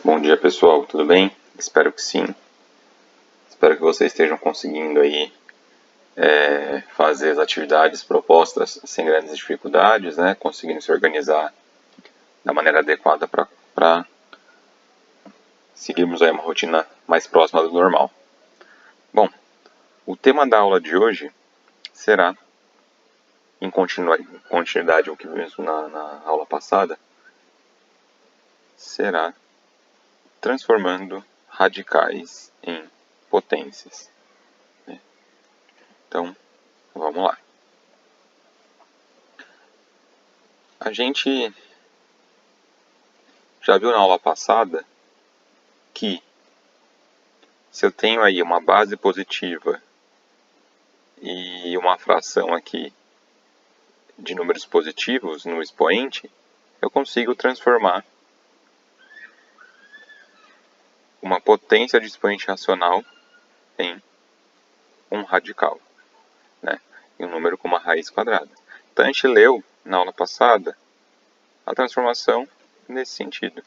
Bom dia pessoal, tudo bem? Espero que sim. Espero que vocês estejam conseguindo aí fazer as atividades propostas sem grandes dificuldades, né? Conseguindo se organizar da maneira adequada para seguirmos aí uma rotina mais próxima do normal. Bom, o tema da aula de hoje será, em continuidade ao que vimos na aula passada, será transformando radicais em potências. Então, vamos lá. A gente já viu na aula passada que se eu tenho aí uma base positiva e uma fração aqui de números positivos no expoente, eu consigo transformar uma potência de expoente racional em um radical, né? Em um número com uma raiz quadrada. Então a gente leu na aula passada a transformação nesse sentido.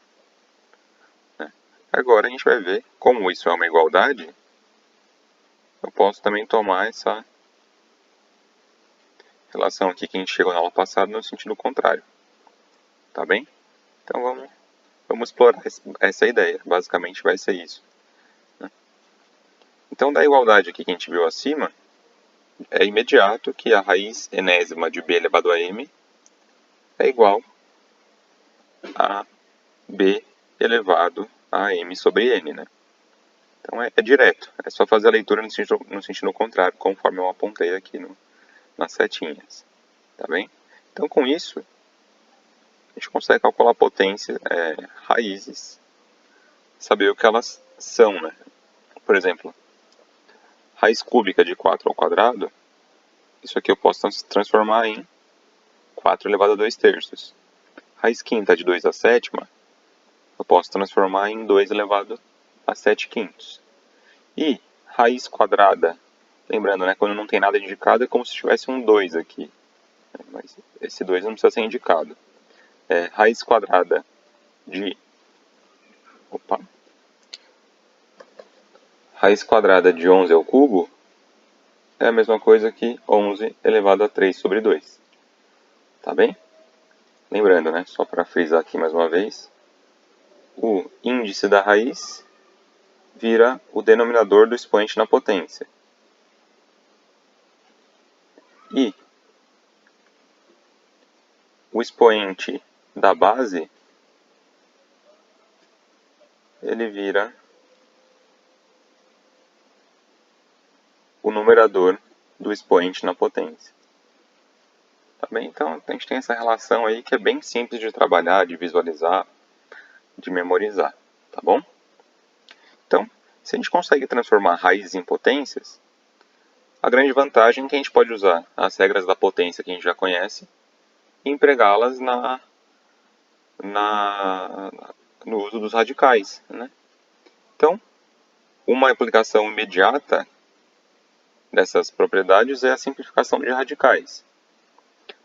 Agora a gente vai ver como isso é uma igualdade. Eu posso também tomar essa relação aqui que a gente chegou na aula passada no sentido contrário. Tá bem? Então vamos explorar essa ideia. Basicamente vai ser isso. Então da igualdade aqui que a gente viu acima, é imediato que a raiz enésima de b elevado a m é igual a b elevado a m sobre n, né? Então é direto, é só fazer a leitura no sentido contrário, conforme eu apontei aqui nas setinhas, tá bem? Então com isso, a gente consegue calcular a potência, raízes, saber o que elas são, né? Por exemplo, raiz cúbica de 4 ao quadrado, isso aqui eu posso transformar em 4 elevado a 2 terços. Raiz quinta de 2 a sétima, eu posso transformar em 2 elevado a 7 quintos. E raiz quadrada, lembrando, né, quando não tem nada indicado, é como se tivesse um 2 aqui. Mas esse 2 não precisa ser indicado. Raiz quadrada de... Raiz quadrada de 11 ao cubo é a mesma coisa que 11 elevado a 3 sobre 2. Tá bem? Lembrando, né, só para frisar aqui mais uma vez, o índice da raiz vira o denominador do expoente na potência. E o expoente da base, ele vira o numerador do expoente na potência. Tá bem? Então, a gente tem essa relação aí que é bem simples de trabalhar, de visualizar, de memorizar, tá bom? Então, se a gente consegue transformar raízes em potências, a grande vantagem é que a gente pode usar as regras da potência que a gente já conhece e empregá-las no uso dos radicais, né? Então, uma aplicação imediata dessas propriedades é a simplificação de radicais.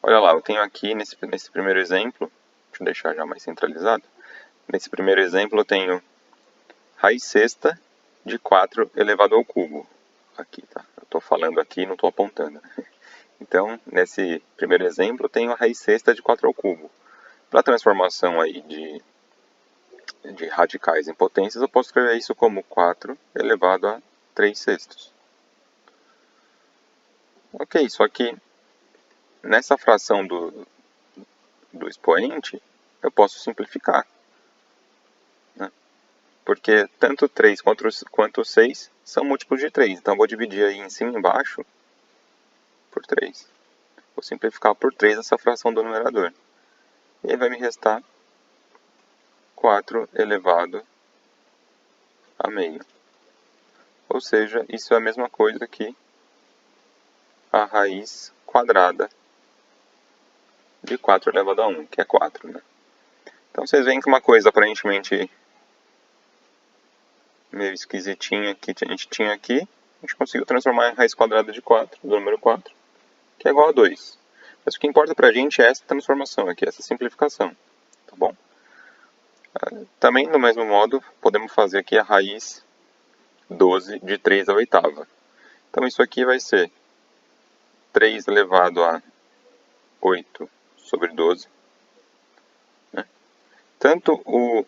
Olha lá, eu tenho aqui nesse primeiro exemplo, deixa eu deixar já mais centralizado, nesse primeiro exemplo eu tenho raiz sexta de 4 elevado ao cubo. Aqui, tá? Eu estou falando aqui e não estou apontando. Então, nesse primeiro exemplo, eu tenho a raiz sexta de 4 ao cubo. Para a transformação aí de radicais em potências, eu posso escrever isso como 4 elevado a 3 sextos. Ok, só que nessa fração do expoente, eu posso simplificar. Né? Porque tanto 3 quanto 6 são múltiplos de 3. Então, eu vou dividir aí em cima e embaixo por 3. Vou simplificar por 3 essa fração do numerador. E aí vai me restar 4 elevado a meio. Ou seja, isso é a mesma coisa que a raiz quadrada de 4 elevado a 1, que é 4, né? Então vocês veem que uma coisa aparentemente meio esquisitinha que a gente tinha aqui, a gente conseguiu transformar em raiz quadrada de 4, do número 4, que é igual a 2. Mas o que importa pra gente é essa transformação aqui, essa simplificação, tá bom? Também, do mesmo modo, podemos fazer aqui a raiz 12 de 3 à oitava. Então, isso aqui vai ser 3 elevado a 8 sobre 12. Né? Tanto o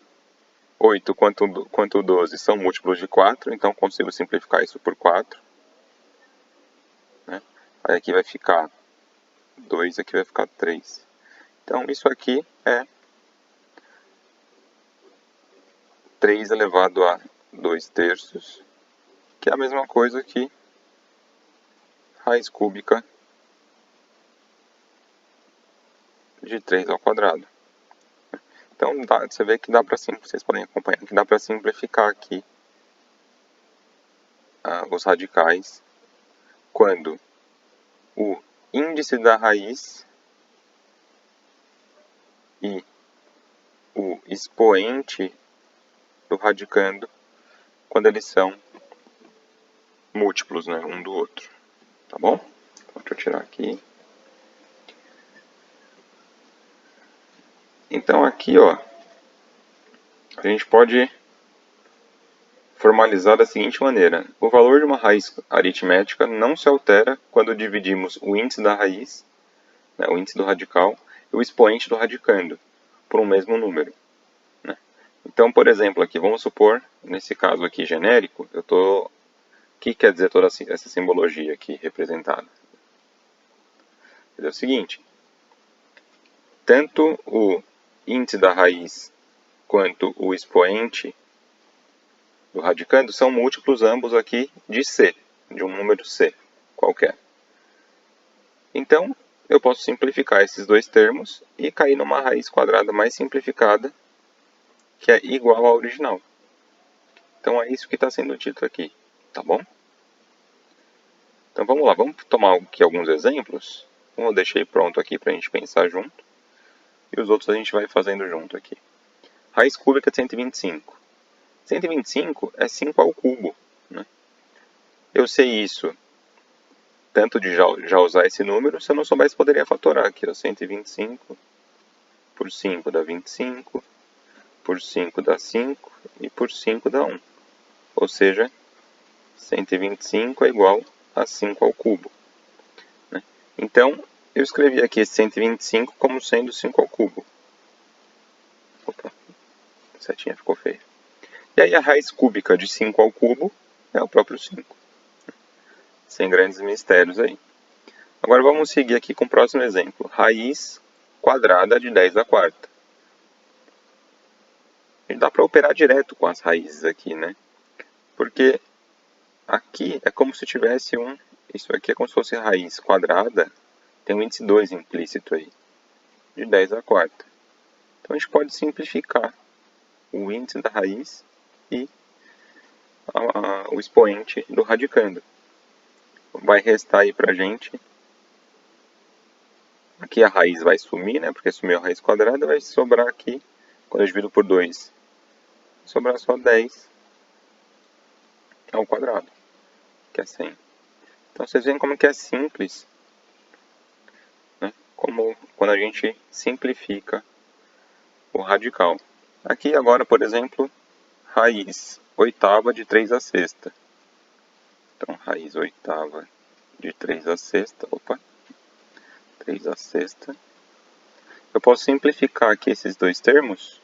8 quanto o 12 são múltiplos de 4, então consigo simplificar isso por 4. Né? Aí aqui vai ficar 2, aqui vai ficar 3. Então, isso aqui é 3 elevado a 2 terços, que é a mesma coisa que raiz cúbica de 3 ao quadrado. Então, você vê que dá para vocês podem acompanhar que dá para simplificar aqui os radicais quando o índice da raiz e o expoente do radicando, quando eles são múltiplos, né, um do outro. Tá bom? Então, deixa eu tirar aqui. Então, aqui, ó, a gente pode formalizar da seguinte maneira. O valor de uma raiz aritmética não se altera quando dividimos o índice da raiz, né, o índice do radical, e o expoente do radicando, por um mesmo número. Né? Então, por exemplo, aqui, vamos supor, nesse caso aqui genérico, o que quer dizer toda essa simbologia aqui representada? É o seguinte, tanto o índice da raiz quanto o expoente do radicando são múltiplos ambos aqui de C, de um número C qualquer. Então, eu posso simplificar esses dois termos e cair numa raiz quadrada mais simplificada, que é igual à original. Então, é isso que está sendo dito aqui, tá bom? Então, vamos lá, vamos tomar aqui alguns exemplos. Um eu deixei pronto aqui para a gente pensar junto, e os outros a gente vai fazendo junto aqui. Raiz cúbica de 125. 125 é 5 ao cubo. Né? Eu sei isso, tanto de já usar esse número, se eu não soubesse, poderia fatorar aqui. Ó, 125 por 5 dá 25, por 5 dá 5 e por 5 dá 1. Ou seja, 125 é igual a 5 ao cubo. Né? Então, eu escrevi aqui esse 125 como sendo 5 ao cubo. Opa, a setinha ficou feia. E aí a raiz cúbica de 5 ao cubo é o próprio 5. Sem grandes mistérios aí. Agora vamos seguir aqui com o próximo exemplo. Raiz quadrada de 10 à quarta. E dá para operar direto com as raízes aqui, né? Porque aqui é como se tivesse isso aqui é como se fosse raiz quadrada, tem um índice 2 implícito aí, de 10 à quarta. Então a gente pode simplificar o índice da raiz e o expoente do radicando. Vai restar aí pra gente, aqui a raiz vai sumir, né, porque sumiu a raiz quadrada, vai sobrar aqui, quando eu divido por 2, vai sobrar só 10 ao quadrado, que é 100. Então vocês veem como que é simples, né, como quando a gente simplifica o radical. Aqui agora, por exemplo, raiz oitava de 3 à sexta. Então, raiz oitava de 3 à sexta, 3 à sexta. Eu posso simplificar aqui esses dois termos.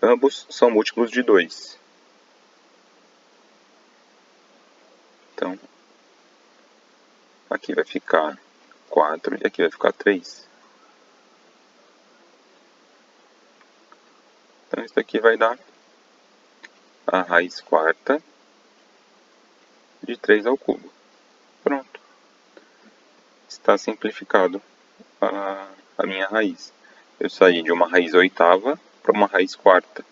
Ambos são múltiplos de 2. Então, aqui vai ficar 4 e aqui vai ficar 3. Então, isso aqui vai dar a raiz quarta de 3 ao cubo. Pronto. Está simplificado a minha raiz. Eu saí de uma raiz oitava para uma raiz quarta.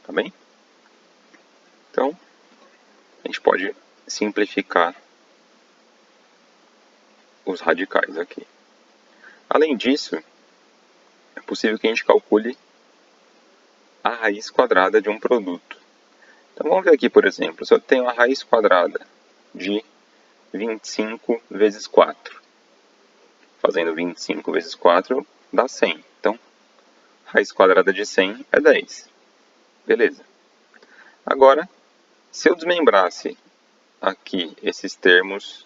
Tá bem? Então, a gente pode simplificar os radicais aqui. Além disso, é possível que a gente calcule a raiz quadrada de um produto. Então vamos ver aqui, por exemplo, se eu tenho a raiz quadrada de 25 vezes 4. Fazendo 25 vezes 4 dá 100. Então, raiz quadrada de 100 é 10. Beleza. Agora, se eu desmembrasse aqui esses termos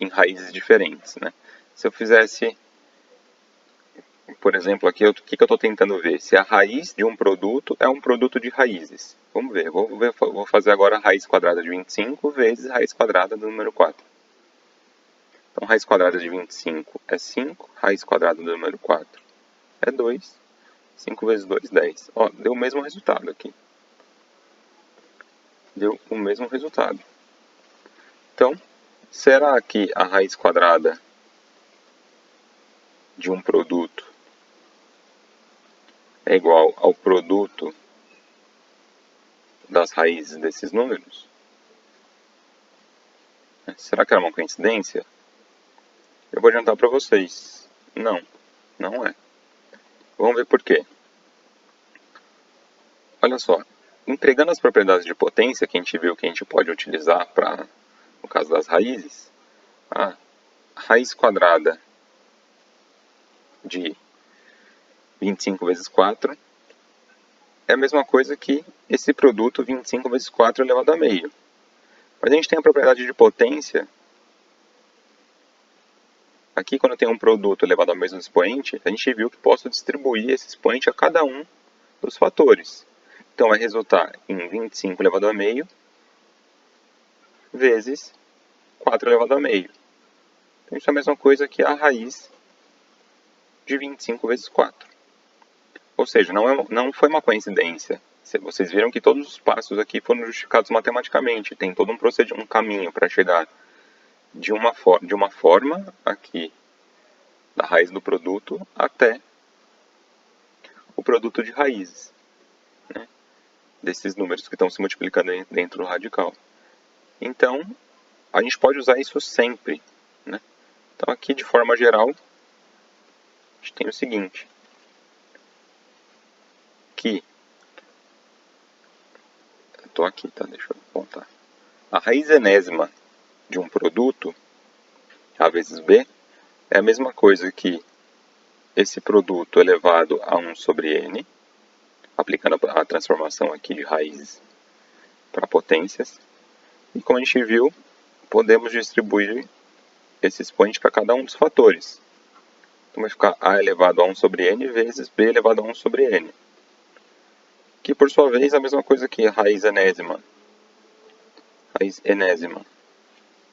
em raízes diferentes, né? Se eu fizesse, por exemplo, aqui, o que eu estou tentando ver? Se a raiz de um produto é um produto de raízes. Vamos ver, vou fazer agora a raiz quadrada de 25 vezes a raiz quadrada do número 4. Então, raiz quadrada de 25 é 5, raiz quadrada do número 4 é 2, 5 vezes 2, 10. Ó, deu o mesmo resultado aqui. Deu o mesmo resultado. Então, será que a raiz quadrada de um produto é igual ao produto das raízes desses números? Será que era uma coincidência? Eu vou adiantar para vocês. Não, não é. Vamos ver por quê. Olha só, entregando as propriedades de potência que a gente viu que a gente pode utilizar para, no caso das raízes, a raiz quadrada de 25 vezes 4 é a mesma coisa que esse produto 25 vezes 4 elevado a meio. Mas a gente tem a propriedade de potência. Aqui, quando eu tenho um produto elevado ao mesmo expoente, a gente viu que posso distribuir esse expoente a cada um dos fatores. Então, vai resultar em 25 elevado a meio vezes 4 elevado a meio. Então, isso é a mesma coisa que a raiz de 25 vezes 4. Ou seja, não foi uma coincidência. Vocês viram que todos os passos aqui foram justificados matematicamente. Tem todo um caminho para chegar de uma forma aqui, da raiz do produto, até o produto de raízes, né, desses números que estão se multiplicando dentro do radical. Então, a gente pode usar isso sempre, né? Então, aqui, de forma geral, a gente tem o seguinte, que... Estou aqui, tá? Deixa eu apontar. A raiz enésima de um produto, A vezes B, é a mesma coisa que esse produto elevado a 1 sobre N, aplicando a transformação aqui de raízes para potências. E como a gente viu, podemos distribuir esse expoente para cada um dos fatores. Então vai ficar A elevado a 1 sobre N vezes B elevado a 1 sobre N. Que por sua vez é a mesma coisa que a raiz enésima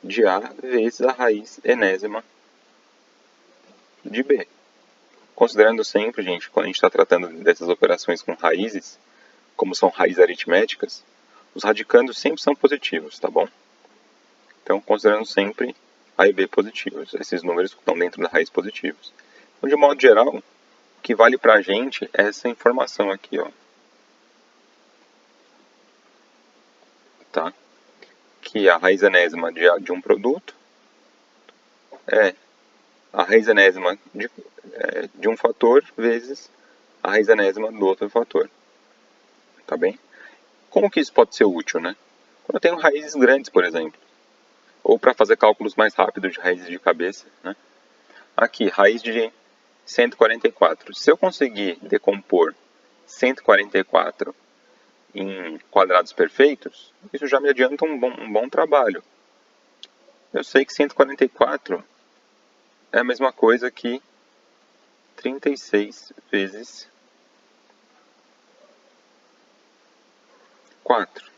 de A vezes a raiz enésima de B. Considerando sempre, gente, quando a gente está tratando dessas operações com raízes, como são raízes aritméticas, os radicandos sempre são positivos, tá bom? Então, considerando sempre A e B positivos, esses números que estão dentro da raiz positivos. Então, de modo geral, o que vale para a gente é essa informação aqui, ó. Tá? Que a raiz enésima de um produto é a raiz enésima de um fator vezes a raiz enésima do outro fator. Tá bem? Como que isso pode ser útil, né? Quando eu tenho raízes grandes, por exemplo. Ou para fazer cálculos mais rápidos de raízes de cabeça, né? Aqui, raiz de 144. Se eu conseguir decompor 144 em quadrados perfeitos, isso já me adianta um bom trabalho. Eu sei que 144 é a mesma coisa que 36 vezes 4.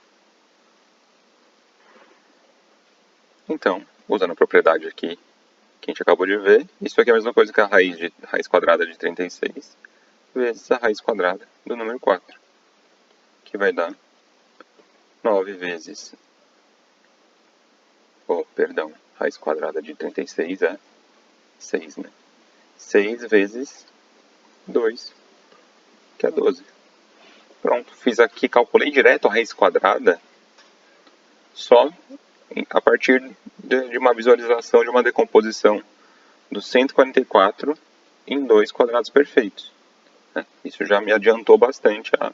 Então, usando a propriedade aqui que a gente acabou de ver, isso aqui é a mesma coisa que a raiz quadrada de 36 vezes a raiz quadrada do número 4, que vai dar 9 vezes... raiz quadrada de 36 é 6, né? 6 vezes 2, que é 12. Pronto, fiz aqui, calculei direto a raiz quadrada só a partir de uma visualização, de uma decomposição do 144 em 2 quadrados perfeitos. Isso já me adiantou bastante a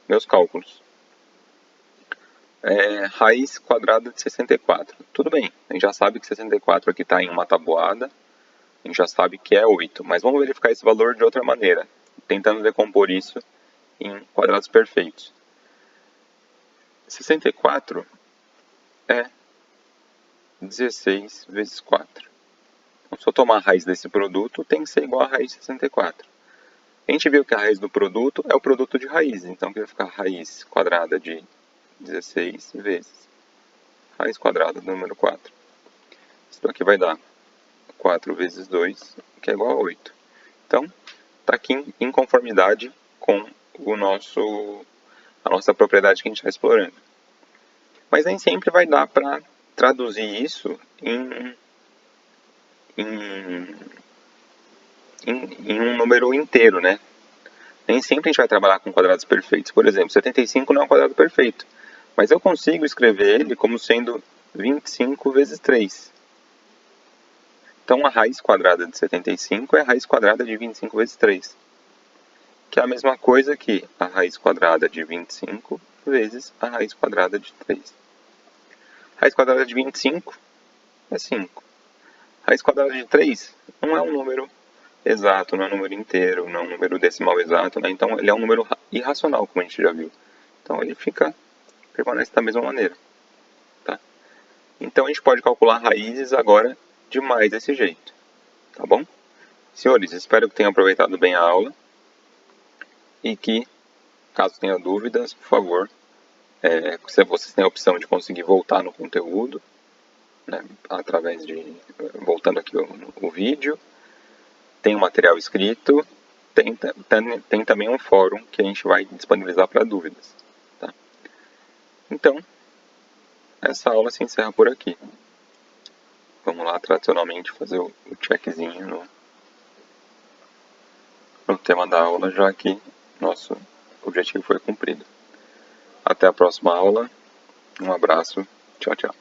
meus cálculos. Raiz quadrada de 64. Tudo bem, a gente já sabe que 64 aqui está em uma tabuada, a gente já sabe que é 8, mas vamos verificar esse valor de outra maneira. tentando decompor isso em quadrados perfeitos. 64 é 16 vezes 4. Então, se eu tomar a raiz desse produto, tem que ser igual a raiz de 64. A gente viu que a raiz do produto é o produto de raízes, então aqui vai ficar raiz quadrada de 16 vezes raiz quadrada do número 4. Isso aqui vai dar 4 vezes 2, que é igual a 8. Então, está aqui em conformidade com a nossa propriedade que a gente está explorando. Mas nem sempre vai dar para traduzir isso em um número inteiro, né? Nem sempre a gente vai trabalhar com quadrados perfeitos. Por exemplo, 75 não é um quadrado perfeito, mas eu consigo escrever ele como sendo 25 vezes 3. Então, a raiz quadrada de 75 é a raiz quadrada de 25 vezes 3, que é a mesma coisa que a raiz quadrada de 25 vezes a raiz quadrada de 3. A raiz quadrada de 25 é 5. A raiz quadrada de 3 não é um número exato, não é um número inteiro, não é um número decimal exato, né? Então ele é um número irracional, como a gente já viu. Então ele permanece da mesma maneira. Tá? Então a gente pode calcular raízes agora de mais desse jeito. Tá bom? Senhores, espero que tenham aproveitado bem a aula e que, caso tenha dúvidas, por favor, se vocês têm a opção de conseguir voltar no conteúdo, né, através de voltando aqui o vídeo. Tem um material escrito, tem também um fórum que a gente vai disponibilizar para dúvidas. Tá? Então, essa aula se encerra por aqui. Vamos lá, tradicionalmente, fazer o checkzinho no tema da aula, já que nosso objetivo foi cumprido. Até a próxima aula. Um abraço. Tchau, tchau.